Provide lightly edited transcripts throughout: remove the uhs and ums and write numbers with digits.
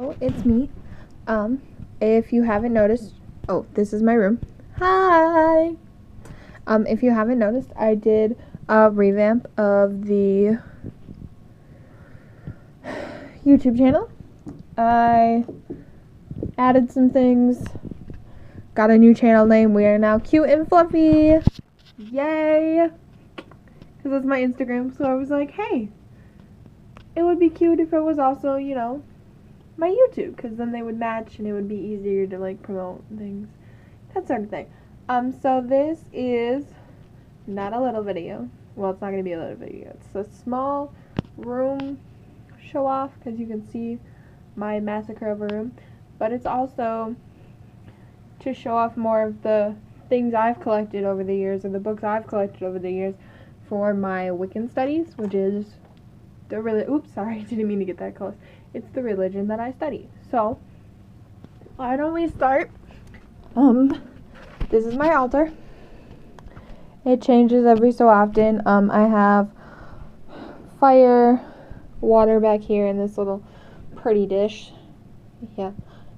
Oh, it's me. If you haven't noticed, oh, this is my room. Hi. If you haven't noticed, I did a revamp of the YouTube channel. I added some things, got a new channel name. We are now cute and fluffy. Yay! Because that's my Instagram, so I was like, hey, it would be cute if it was also, you know, my YouTube, because then they would match and it would be easier to like promote things, that sort of thing. So this is not a little video. Well, it's not going to be a little video. It's a small room show off, because you can see my massacre of a room, but it's also to show off more of the things I've collected over the years, or the books I've collected over the years for my Wiccan studies, which is the oops, sorry, I didn't mean to get that close. It's the religion that I study. So, why don't we start? This is my altar. It changes every so often. I have fire, water back here in this little pretty dish. Yeah,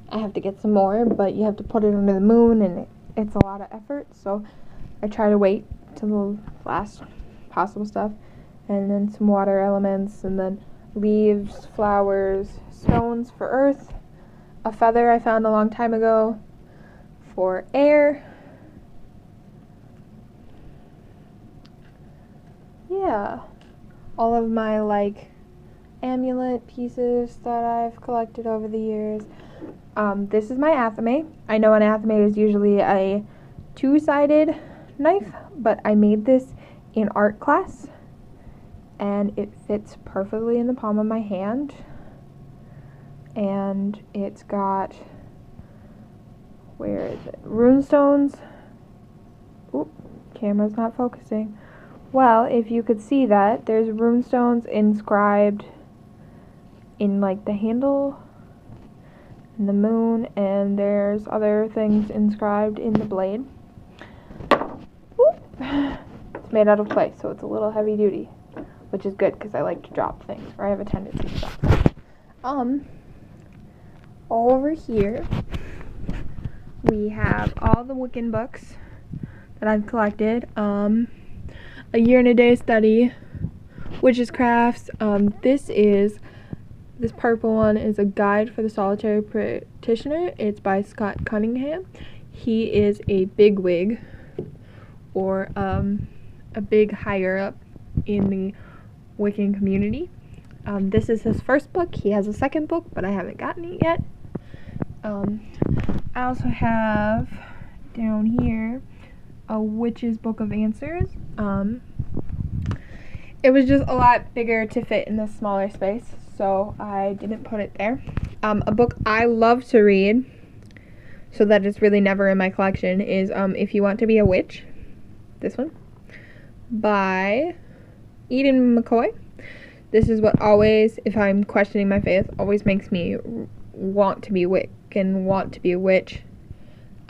I have to get some more, but you have to put it under the moon, and it's a lot of effort, so I try to wait till the last possible stuff. And then some water elements, and then leaves, flowers, stones for earth, a feather I found a long time ago for air. Yeah, all of my like amulet pieces that I've collected over the years. This is my athame. I know an athame is usually a two-sided knife, but I made this in art class, and it fits perfectly in the palm of my hand, and it's got, where is it, runestones. Oop, camera's not focusing. Well, if you could see that, there's runestones inscribed in like the handle and the moon, and there's other things inscribed in the blade. Oop. It's made out of clay, so it's a little heavy duty, which is good because I like to drop things, or I have a tendency to drop things. Over here we have all the Wiccan books that I've collected. A Year and a Day Study, Witches Crafts. This purple one is a guide for the solitary practitioner. It's by Scott Cunningham. He is a bigwig, or a big higher up in the Wiccan community. This is his first book. He has a second book, but I haven't gotten it yet. I also have down here a Witch's Book of Answers. It was just a lot bigger to fit in this smaller space, so I didn't put it there. A book I love to read, so that it's really never in my collection, is If You Want to Be a Witch. This one, by Eden McCoy. This is what always, if I'm questioning my faith, always makes me want to be Wiccan, want to be a witch.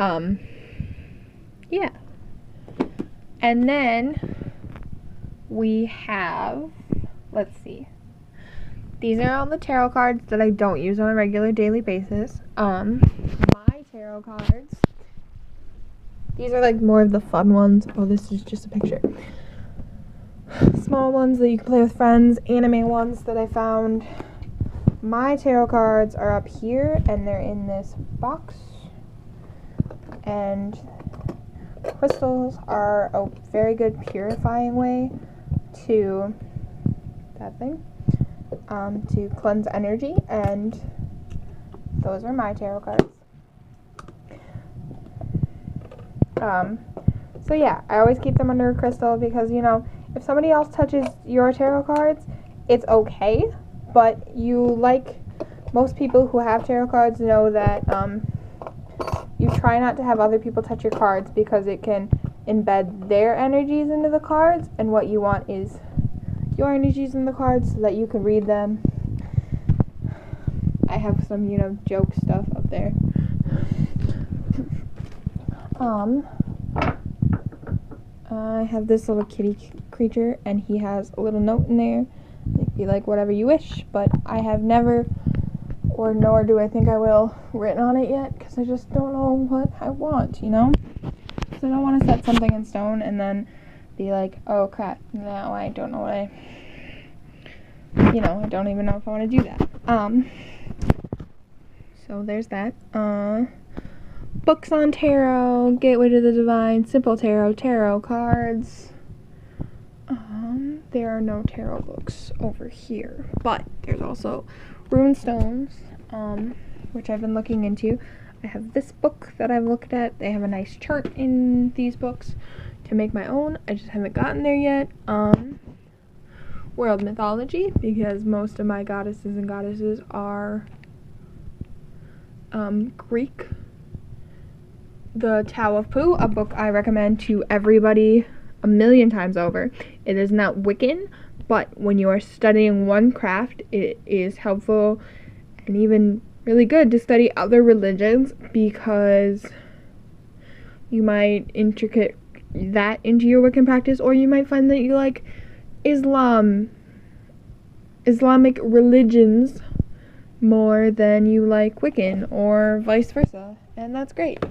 Yeah. And then we have, let's see, these are all the tarot cards that I don't use on a regular daily basis. My tarot cards, these are like more of the fun ones. Oh, this is just a picture. Small ones that you can play with friends, anime ones that I found. My tarot cards are up here, and they're in this box. And crystals are a very good purifying way to to cleanse energy, and those are my tarot cards. So yeah, I always keep them under a crystal, because, you know, if somebody else touches your tarot cards, it's okay, but most people who have tarot cards know that you try not to have other people touch your cards, because it can embed their energies into the cards, and what you want is your energies in the cards so that you can read them. I have some, you know, joke stuff up there. I have this little kitty creature, and he has a little note in there. It could be like whatever you wish, but I have never or nor do I think I will, written on it yet, because I just don't know what I want, you know? So I don't want to set something in stone and then be like, oh crap, now I don't know what I don't even know if I want to do that. So there's that. Books on tarot, Gateway to the Divine, Simple Tarot, tarot cards. There are no tarot books over here, but there's also rune stones, which I've been looking into. I have this book that I've looked at. They have a nice chart in these books to make my own. I just haven't gotten there yet. World mythology, because most of my goddesses and goddesses are Greek. The Tao of Pooh, a book I recommend to everybody a million times over. It is not Wiccan, but when you are studying one craft, it is helpful and even really good to study other religions, because you might intricate that into your Wiccan practice, or you might find that you like Islamic religions more than you like Wiccan, or vice versa, and that's great.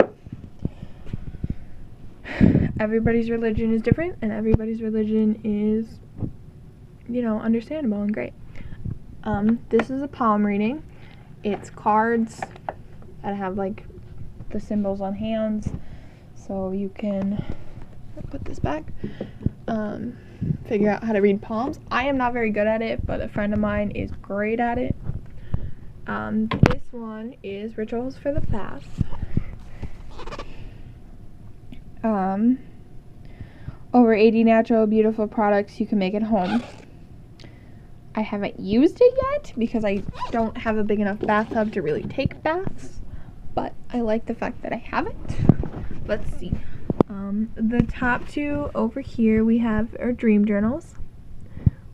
Everybody's religion is different, and everybody's religion is, understandable and great. This is a palm reading. It's cards that have, like, the symbols on hands, so you can put this back, figure out how to read palms. I am not very good at it, but a friend of mine is great at it. This one is Rituals for the Path. Over 80 natural, beautiful products you can make at home. I haven't used it yet because I don't have a big enough bathtub to really take baths, but I like the fact that I have it. Let's see. The top two over here we have are dream journals.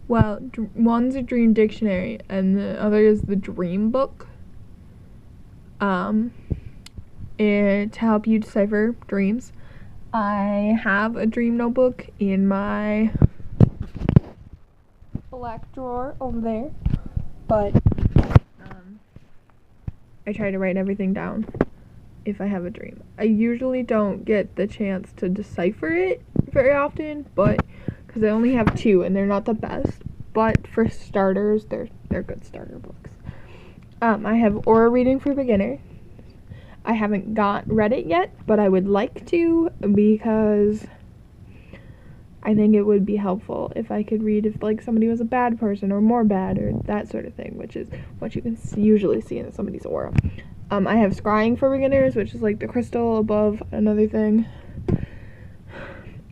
Well, one's a dream dictionary and the other is the dream book. To help you decipher dreams. I have a dream notebook in my black drawer over there, but I try to write everything down if I have a dream. I usually don't get the chance to decipher it very often, but because I only have two and they're not the best, but for starters, they're good starter books. I have Aura Reading for Beginner. I haven't read it yet, but I would like to, because I think it would be helpful if I could read if, like, somebody was a bad person or more bad or that sort of thing, which is what you can usually see in somebody's aura. I have Scrying for Beginners, which is like the crystal above another thing.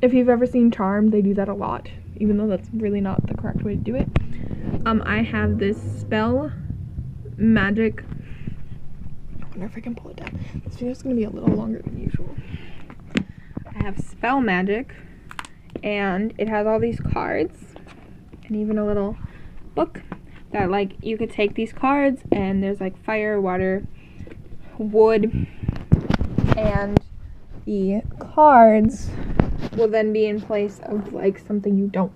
If you've ever seen Charmed, they do that a lot, even though that's really not the correct way to do it. I have this Spell Magic. I wonder if I can pull it down. This video is going to be a little longer than usual. I have Spell Magic, and it has all these cards, and even a little book that, like, you could take these cards, and there's, like, fire, water, wood, and the cards will then be in place of, like, something you don't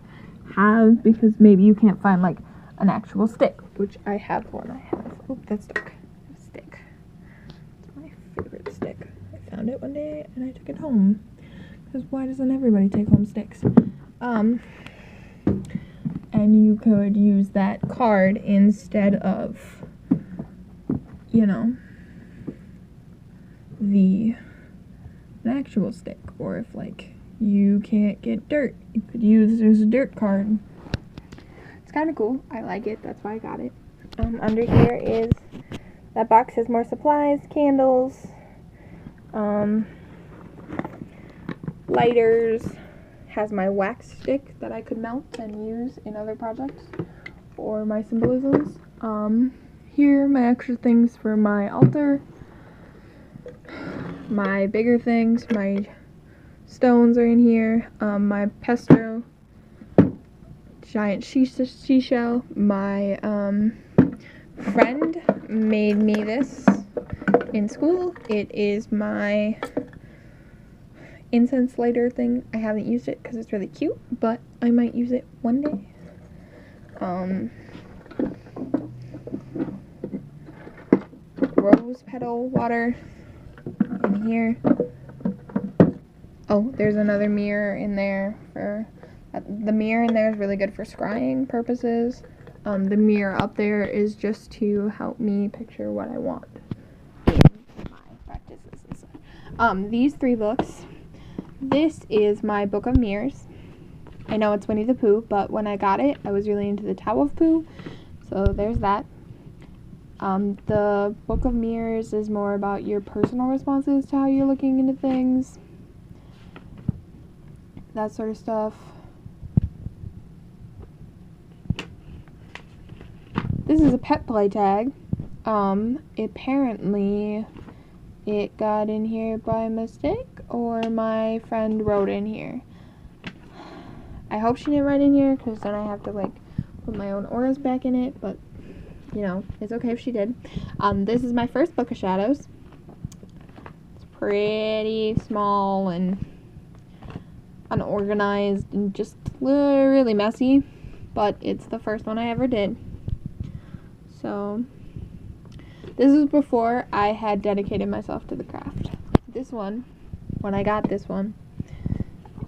have, because maybe you can't find, like, an actual stick, which I have one. Oh, that's stuck. Stick. It's my favorite stick. I found it one day and I took it home, because why doesn't everybody take home sticks? And you could use that card instead of, the actual stick, or if, like, you can't get dirt, you could use this dirt card. It's kind of cool. I like it. That's why I got it. Under here is, that box has more supplies, candles, lighters, has my wax stick that I could melt and use in other projects or my symbolisms. Here, my extra things for my altar, my bigger things, my stones are in here, my pesto, giant seashell. My friend made me this in school. It is my incense lighter thing. I haven't used it because it's really cute, but I might use it one day. rose petal water in here. Oh, there's another mirror in there for the mirror in there is really good for scrying purposes. The mirror up there is just to help me picture what I want in my practices and stuff. These 3 books. This is my Book of Mirrors. I know it's Winnie the Pooh, but when I got it, I was really into the Tao of Pooh. So there's that. The Book of Mirrors is more about your personal responses to how you're looking into things. That sort of stuff. This is a pet play tag. Apparently it got in here by mistake, or my friend wrote in here. I hope she didn't write in here, because then I have to, like, put my own auras back in it, but, you know, it's okay if she did. This is my first Book of Shadows. It's pretty small and unorganized and just really messy, but it's the first one I ever did. So, this is before I had dedicated myself to the craft. This one, when I got this one,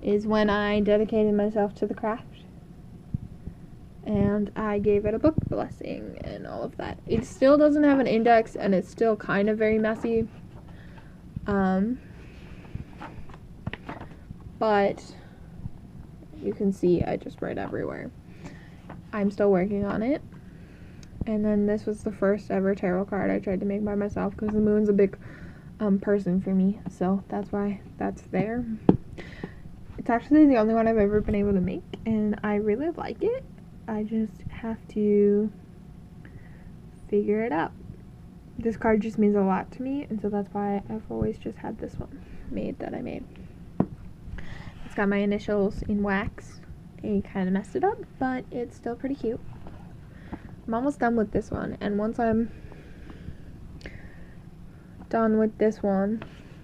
is when I dedicated myself to the craft. And I gave it a book blessing and all of that. It still doesn't have an index, and it's still kind of very messy. But you can see I just write everywhere. I'm still working on it. And then this was the first ever tarot card I tried to make by myself, because the moon's a big person for me, so that's why that's there. It's actually the only one I've ever been able to make, and I really like it. I just have to figure it out. This card just means a lot to me, and so that's why I've always just had this one made that I made. It's got my initials in wax. I kind of messed it up, but it's still pretty cute. I'm almost done with this one, and once I'm done with this one,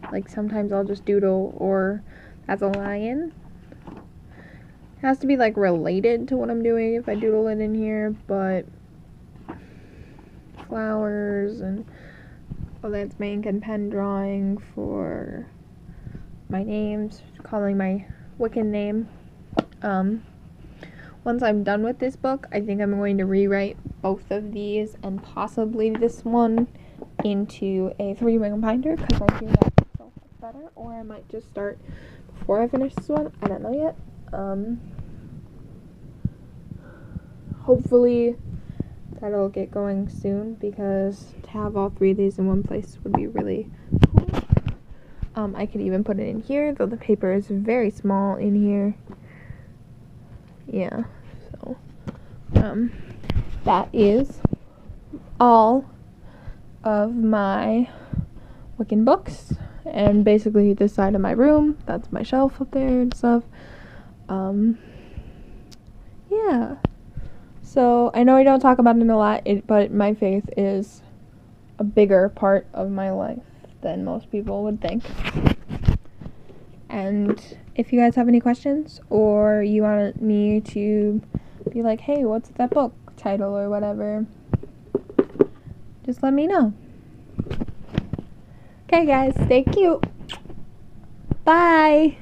like, sometimes I'll just doodle, or that's a lion. It has to be, like, related to what I'm doing if I doodle it in here, but flowers, and oh, that's my ink and pen drawing for my names, calling my Wiccan name. Once I'm done with this book, I think I'm going to rewrite both of these and possibly this one into a 3-ring binder, because I feel that it'll fit better, or I might just start before I finish this one. I don't know yet. Hopefully that'll get going soon, because to have all 3 of these in one place would be really cool. I could even put it in here, though the paper is very small in here. Yeah, so that is all of my Wiccan books, and basically this side of my room, that's my shelf up there and stuff. Yeah, so I know I don't talk about it a lot, but my faith is a bigger part of my life than most people would think. And if you guys have any questions, or you want me to be like, hey, what's that book title or whatever, just let me know. Okay, guys, stay cute. Bye.